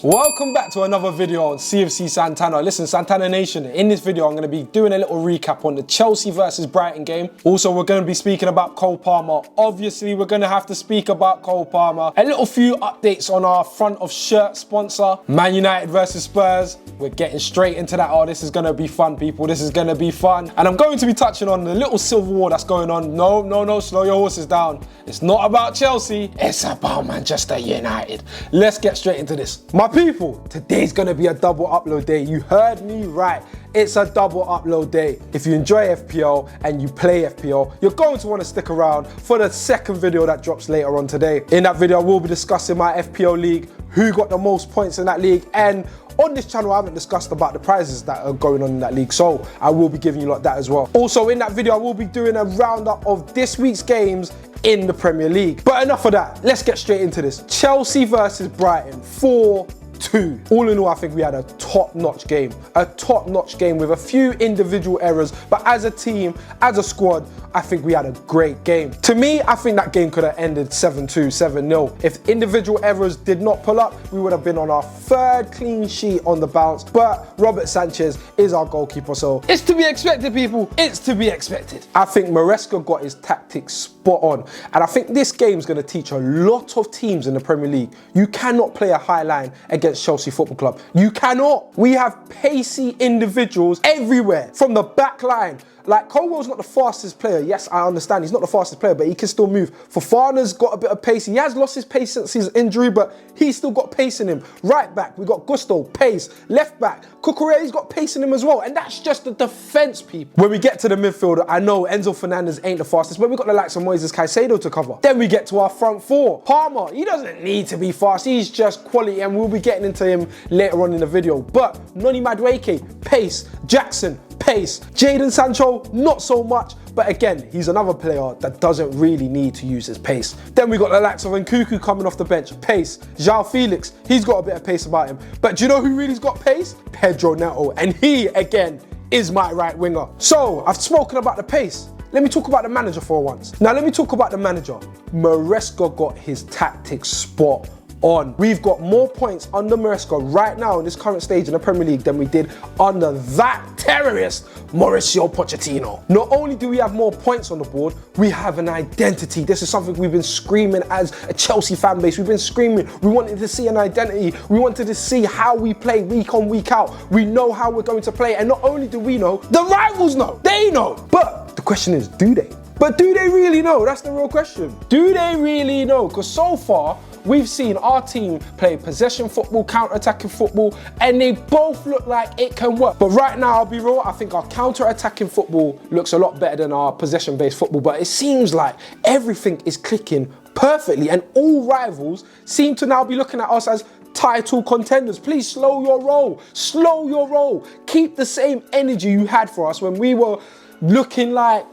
Welcome back to another video on CFC Santana. Listen, Santana Nation, in this video I'm going to be doing a little recap on the Chelsea versus Brighton game. Also, we're going to be speaking about Cole Palmer. Obviously, we're going to have to speak about Cole Palmer. A little few updates on our front of shirt sponsor, Man United versus Spurs. We're getting straight into that. Oh, this is going to be fun, people. This is going to be fun. And I'm going to be touching on the little civil war that's going on. No, slow your horses down. It's not about Chelsea. It's about Manchester United. Let's get straight into this. My people, today's gonna be a double upload day. You heard me right. It's a double upload day. If you enjoy FPL and you play FPL, you're going to want to stick around for the second video that drops later on today. In that video, I will be discussing my FPL league, who got the most points in that league, and on this channel, I haven't discussed about the prizes that are going on in that league, so I will be giving you like that as well. Also, in that video, I will be doing a roundup of this week's games in the Premier League. But enough of that, let's get straight into this. Chelsea versus Brighton, 4-2. All in all, I think we had a top-notch game. A top-notch game with a few individual errors, but as a team, as a squad, I think we had a great game. To me, I think that game could have ended 7-2, 7-0. If individual errors did not pull up, we would have been on our third clean sheet on the bounce, but Robert Sanchez is our goalkeeper, so it's to be expected, people. It's to be expected. I think Maresca got his tactics spot on, and I think this game's going to teach a lot of teams in the Premier League. You cannot play a high line against Chelsea Football Club. You cannot. We have pacey individuals everywhere from the back line. Like, Colwell's not the fastest player. Yes, I understand he's not the fastest player, but he can still move. Fofana's got a bit of pace. He has lost his pace since his injury, but he's still got pace in him. Right back, we got Gusto, pace. Left back, Cucurella's got pace in him as well. And that's just the defence, people. When we get to the midfield, I know Enzo Fernandez ain't the fastest, but we got the likes of Moises Caicedo to cover. Then we get to our front four. Palmer, he doesn't need to be fast. He's just quality, and we'll be getting into him later on in the video. But Noni Madueke, pace. Jackson, pace. Jadon Sancho, not so much, but again, he's another player that doesn't really need to use his pace. Then we got the likes of Nkuku coming off the bench, pace. João Felix, he's got a bit of pace about him. But do you know who really's got pace? Pedro Neto, and he, again, is my right winger. So, I've spoken about the pace. Let me talk about the manager for once. Now, let me talk about the manager. Maresca got his tactics spot on. We've got more points under Maresca right now in this current stage in the Premier League than we did under that terrorist Mauricio Pochettino. Not only do we have more points on the board, we have an identity. This is something we've been screaming as a Chelsea fan base. We've been screaming. We wanted to see an identity. We wanted to see how we play week on, week out. We know how we're going to play. And not only do we know, the rivals know. They know. But the question is, do they? But do they really know? That's the real question. Do they really know? Because so far, we've seen our team play possession football, counter-attacking football, and they both look like it can work. But right now, I'll be real, I think our counter-attacking football looks a lot better than our possession-based football, but it seems like everything is clicking perfectly, and all rivals seem to now be looking at us as title contenders. Please slow your roll. Slow your roll. Keep the same energy you had for us when we were looking like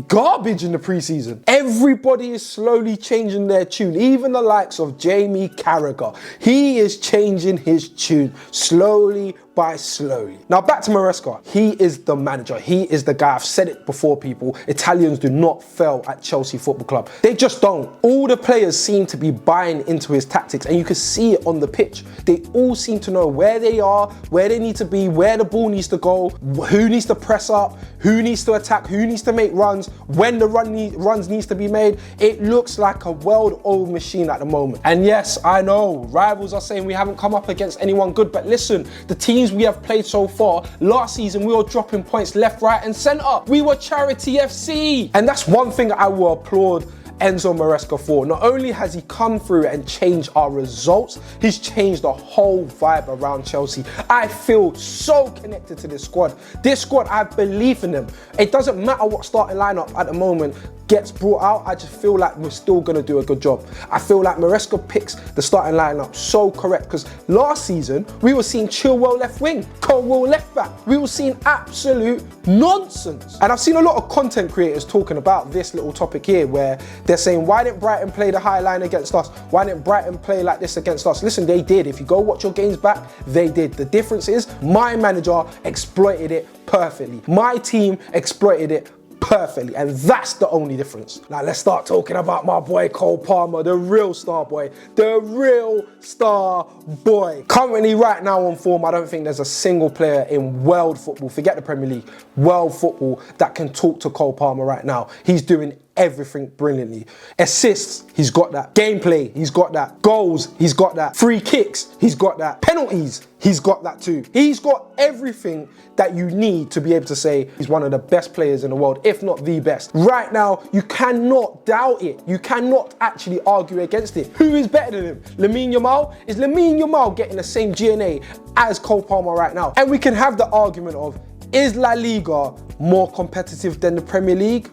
garbage in the preseason. Everybody is slowly changing their tune. Even the likes of Jamie Carragher. He is changing his tune slowly by slowly. Now back to Maresca. He is the manager. He is the guy. I've said it before, people. Italians do not fail at Chelsea Football Club. They just don't. All the players seem to be buying into his tactics, and you can see it on the pitch. They all seem to know where they are, where they need to be, where the ball needs to go, who needs to press up, who needs to attack, who needs to make runs, when the runs needs to be made. It looks like a well-oiled machine at the moment. And yes, I know, rivals are saying we haven't come up against anyone good, but listen, the teams we have played so far, last season we were dropping points left, right and centre. We were charity FC. And that's one thing I will applaud Enzo Maresca for. Not only has he come through and changed our results, he's changed the whole vibe around Chelsea. I feel so connected to this squad. This squad, I believe in them. It doesn't matter what starting lineup at the moment gets brought out, I just feel like we're still going to do a good job. I feel like Maresca picks the starting lineup so correct, because last season we were seeing Chilwell left wing, Colwell left back. We were seeing absolute nonsense. And I've seen a lot of content creators talking about this little topic here where they're saying, why didn't Brighton play the high line against us? Why didn't Brighton play like this against us? Listen, they did. If you go watch your games back, they did. The difference is my manager exploited it perfectly. My team exploited it perfectly, and that's the only difference. Now let's start talking about my boy Cole Palmer, the real star boy, the real star boy. Currently right now on form, I don't think there's a single player in world football, forget the Premier League, world football, that can talk to Cole Palmer right now. He's doing everything brilliantly. Assists, he's got that. Gameplay, he's got that. Goals, he's got that. Free kicks, he's got that. Penalties, he's got that too. He's got everything that you need to be able to say he's one of the best players in the world, if not the best. Right now, you cannot doubt it. You cannot actually argue against it. Who is better than him? Lamine Yamal? Is Lamine Yamal getting the same GNA as Cole Palmer right now? And we can have the argument of, is La Liga more competitive than the Premier League?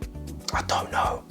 I don't know.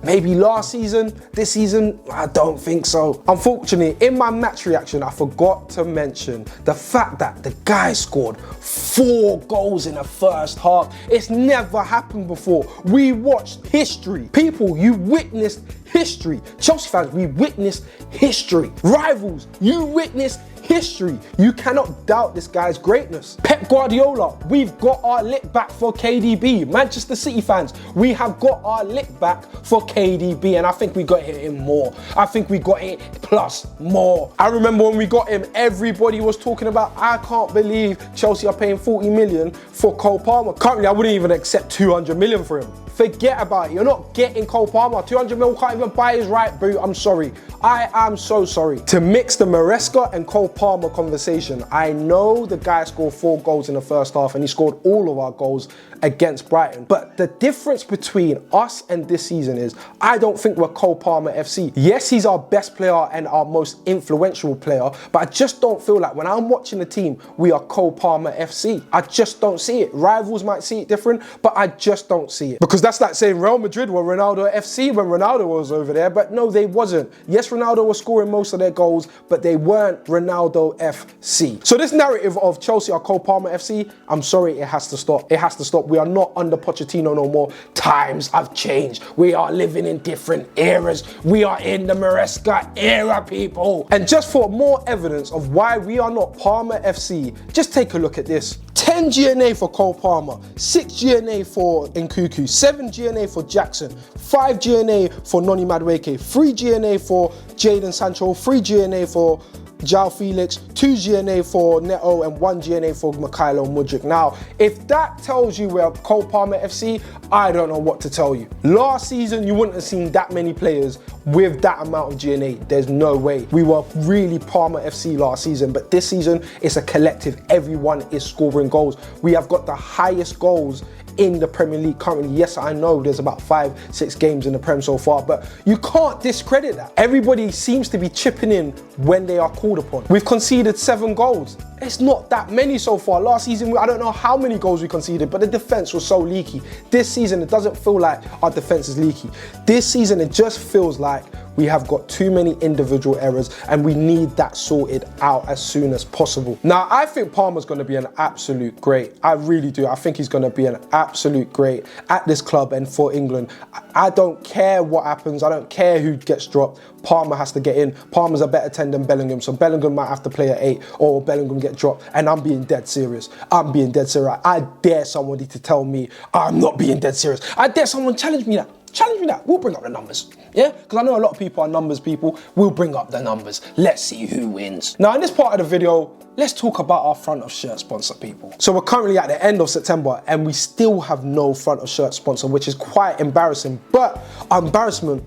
Maybe last season, this season, I don't think so. Unfortunately, in my match reaction, I forgot to mention the fact that the guy scored 4 goals in the first half. It's never happened before. We watched history. People, you witnessed history. Chelsea fans, we witnessed history. Rivals, you witnessed history. You cannot doubt this guy's greatness. Pep Guardiola, we've got our lick back for KDB. Manchester City fans, we have got our lick back for KDB, and I think we got him more. I think we got it plus more. I remember when we got him, everybody was talking about, I can't believe Chelsea are paying 40 million for Cole Palmer. Currently, I wouldn't even accept 200 million for him. Forget about it. You're not getting Cole Palmer. 200 mil can't even buy his right boot. I'm sorry. I am so sorry. To mix the Maresca and Cole Palmer conversation, I know the guy scored 4 goals in the first half and he scored all of our goals against Brighton. But the difference between us and this season is I don't think we're Cole Palmer FC. Yes, he's our best player and our most influential player, but I just don't feel like when I'm watching the team, we are Cole Palmer FC. I just don't see it. Rivals might see it different, but I just don't see it. Because that's like saying Real Madrid were Ronaldo FC when Ronaldo was over there, but no, they wasn't. Yes, Ronaldo was scoring most of their goals, but they weren't Ronaldo FC. So this narrative of Chelsea are Cole Palmer FC, I'm sorry, it has to stop. It has to stop. We are not under Pochettino no more. Times have changed. We are living in different eras. We are in the Maresca era, people. And just for more evidence of why we are not Palmer FC, just take a look at this. 10 GNA for Cole Palmer, 6 GNA for Nkuku, 7 GNA for Jackson, 5 GNA for Noni Madueke, 3 GNA for Jadon Sancho, 3 GNA for João Felix, 2 GNA for Neto and 1 GNA for Mikhailo Mudryk. Now, if that tells you we're Cole Palmer FC, I don't know what to tell you. Last season, you wouldn't have seen that many players with that amount of GNA. There's no way. We were really Palmer FC last season, but this season, it's a collective. Everyone is scoring goals. We have got the highest goals in the Premier League currently. Yes, I know there's about 5-6 games in the Prem so far, but you can't discredit that. Everybody seems to be chipping in when they are called upon. We've conceded 7 goals. It's not that many so far. Last season, I don't know how many goals we conceded, but the defense was so leaky. This season, it doesn't feel like our defense is leaky. This season, it just feels like we have got too many individual errors and we need that sorted out as soon as possible. Now, I think Palmer's going to be an absolute great. I really do. I think he's going to be an absolute great at this club and for England. I don't care what happens. I don't care who gets dropped. Palmer has to get in. Palmer's a better 10 than Bellingham, so Bellingham might have to play at 8 or Bellingham get dropped, and I'm being dead serious. I'm being dead serious. I dare somebody to tell me I'm not being dead serious. I dare someone challenge me that. Challenge me that. We'll bring up the numbers. Yeah? Because I know a lot of people are numbers people. We'll bring up the numbers. Let's see who wins. Now, in this part of the video, let's talk about our front of shirt sponsor, people. So we're currently at the end of September and we still have no front of shirt sponsor, which is quite embarrassing, but our embarrassment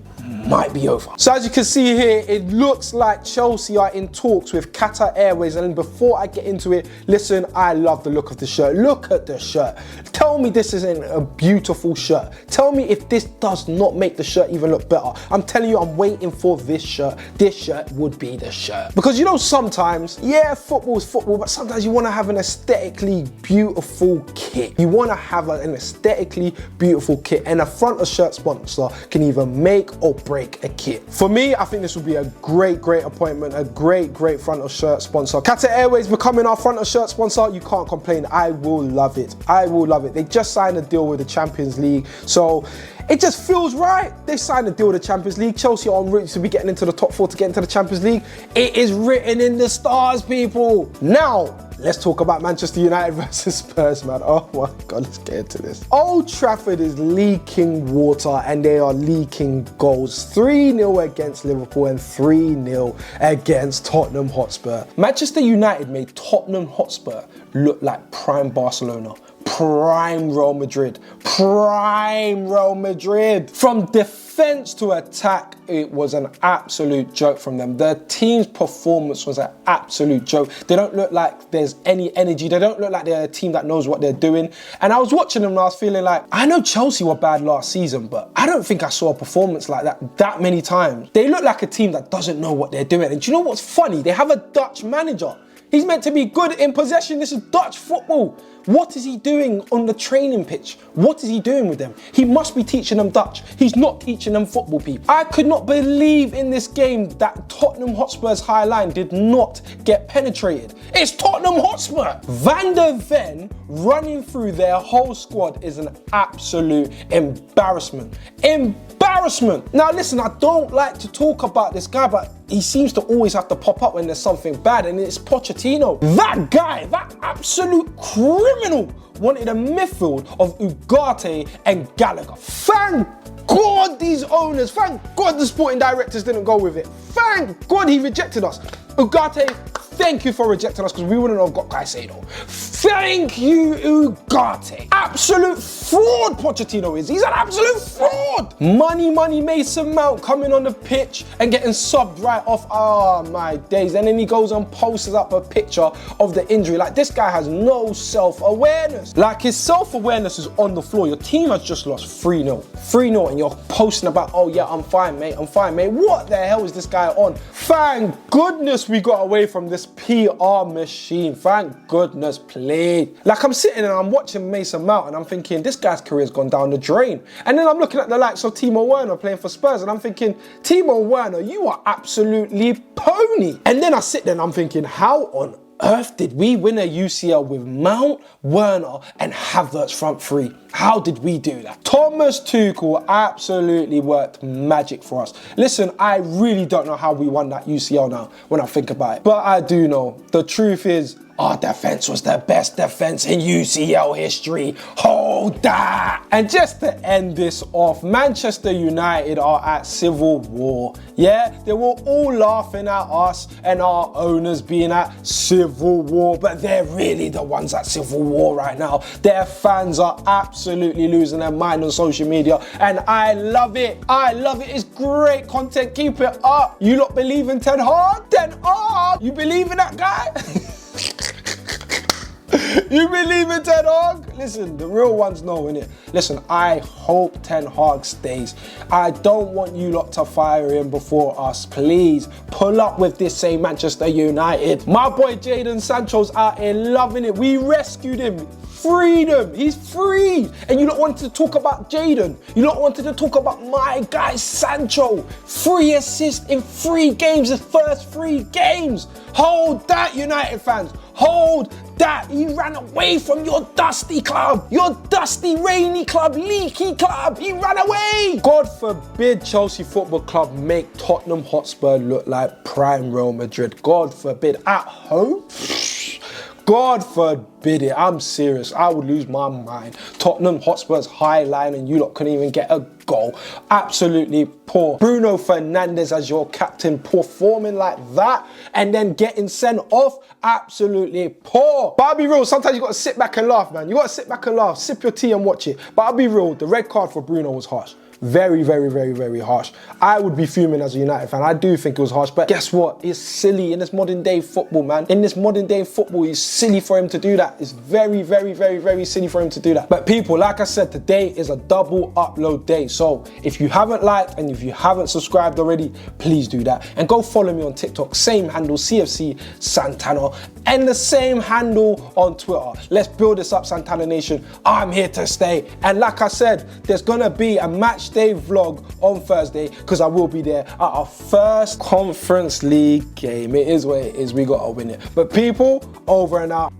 might be over. So as you can see here, it looks like Chelsea are in talks with Qatar Airways. And before I get into it, listen, I love the look of the shirt. Look at the shirt. Tell me this isn't a beautiful shirt. Tell me if this does not make the shirt even look better. I'm telling you, I'm waiting for this shirt. This shirt would be the shirt. Because you know, sometimes, yeah, football is football, but sometimes you want to have an aesthetically beautiful kit. You want to have an aesthetically beautiful kit, and a front of shirt sponsor can either make or break a kit. For me, I think this would be a great appointment, a great front of shirt sponsor. Qatar Airways becoming our front of shirt sponsor, you can't complain. I will love it. I will love it. They just signed a deal with the Champions League, so it just feels right. They signed a deal with the Champions League. Chelsea are en route to be getting into the top 4 to get into the Champions League. It is written in the stars, people. Now, Let's talk about Manchester United versus Spurs, man. Oh my God, let's get into this. Old Trafford is leaking water and they are leaking goals. 3-0 against Liverpool and 3-0 against Tottenham Hotspur. Manchester United made Tottenham Hotspur look like prime Barcelona, prime Real Madrid, prime Real Madrid. From defense to attack, it was an absolute joke from them. The team's performance was an absolute joke. They don't look like there's any energy. They don't look like they're a team that knows what they're doing. And I was watching them and I was feeling like, I know Chelsea were bad last season, but I don't think I saw a performance like that many times. They look like a team that doesn't know what they're doing. And do you know what's funny? They have a Dutch manager. He's meant to be good in possession. This is Dutch football. What is he doing on the training pitch? What is he doing with them? He must be teaching them Dutch. He's not teaching them football, people. I could not believe in this game that Tottenham Hotspur's high line did not get penetrated. It's Tottenham Hotspur. Van der Ven running through their whole squad is an absolute embarrassment. Embarrassment. Now listen, I don't like to talk about this guy, but he seems to always have to pop up when there's something bad, and it's Pochettino. That guy, that absolute criminal, wanted a midfield of Ugarte and Gallagher. Thank God these owners, thank God the sporting directors didn't go with it. Thank God he rejected us. Ugarte, thank you for rejecting us because we wouldn't have got Caicedo. Thank you, Ugarte. Absolute fraud Pochettino is. He's an absolute fraud. Money, Mason Mount coming on the pitch and getting subbed right off. Oh my days. And then he goes and posts up a picture of the injury. Like, this guy has no self-awareness. Like, his self-awareness is on the floor. Your team has just lost 3-0. 3-0 and you're posting about, oh yeah, I'm fine, mate. I'm fine, mate. What the hell is this guy on? Thank goodness we got away from this PR machine. Thank goodness, please. Like, I'm sitting and I'm watching Mason Mount and I'm thinking, this guy's career's gone down the drain. And then I'm looking at the likes of Timo Werner playing for Spurs and I'm thinking, Timo Werner, you are absolutely pony. And then I sit there and I'm thinking, how on earth did we win a UCL with Mount, Werner and Havertz front three? How did we do that? Thomas Tuchel absolutely worked magic for us. Listen, I really don't know how we won that UCL now when I think about it. But I do know. The truth is, our defense was the best defense in UCL history. Hold that! And just to end this off, Manchester United are at civil war. Yeah, they were all laughing at us and our owners being at civil war, but they're really the ones at civil war right now. Their fans are absolutely losing their mind on social media, and I love it. I love it. It's great content. Keep it up. You lot believe in Ten Hag? Ten Hag? You believe in that guy? You believe in Ten Hag? Listen, the real ones know, innit? Listen, I hope Ten Hag stays. I don't want you lot to fire him before us. Please, pull up with this same Manchester United. My boy Jadon Sancho's out here loving it. We rescued him. Freedom. He's free. And you don't want to talk about Jadon. You don't want to talk about my guy Sancho. 3 assists in 3 games, his first 3 games. Hold that, United fans. Hold that. He ran away from your dusty club. Your dusty, rainy club, leaky club. He ran away. God forbid Chelsea Football Club make Tottenham Hotspur look like prime Real Madrid. God forbid. At home? God forbid it. I'm serious. I would lose my mind. Tottenham Hotspur's high line and you lot couldn't even get a goal. Absolutely poor. Bruno Fernandes as your captain performing like that and then getting sent off. Absolutely poor. But I'll be real, sometimes you got to sit back and laugh, man. You got to sit back and laugh, sip your tea and watch it. But I'll be real, the red card for Bruno was harsh. Very, very, very, very harsh. I would be fuming as a United fan. I do think it was harsh, but guess what? It's silly in this modern day football, man. In this modern day football, it's silly for him to do that. It's very, very, very, very silly for him to do that. But people, like I said, today is a double upload day. So if you haven't liked and if you haven't subscribed already, please do that. And go follow me on TikTok, same handle, CFC Santana, and the same handle on Twitter. Let's build this up, Santana Nation. I'm here to stay. And like I said, there's gonna be a match day vlog on Thursday because I will be there at our first Conference League game. It is what it is. We gotta win it. But people, over and out.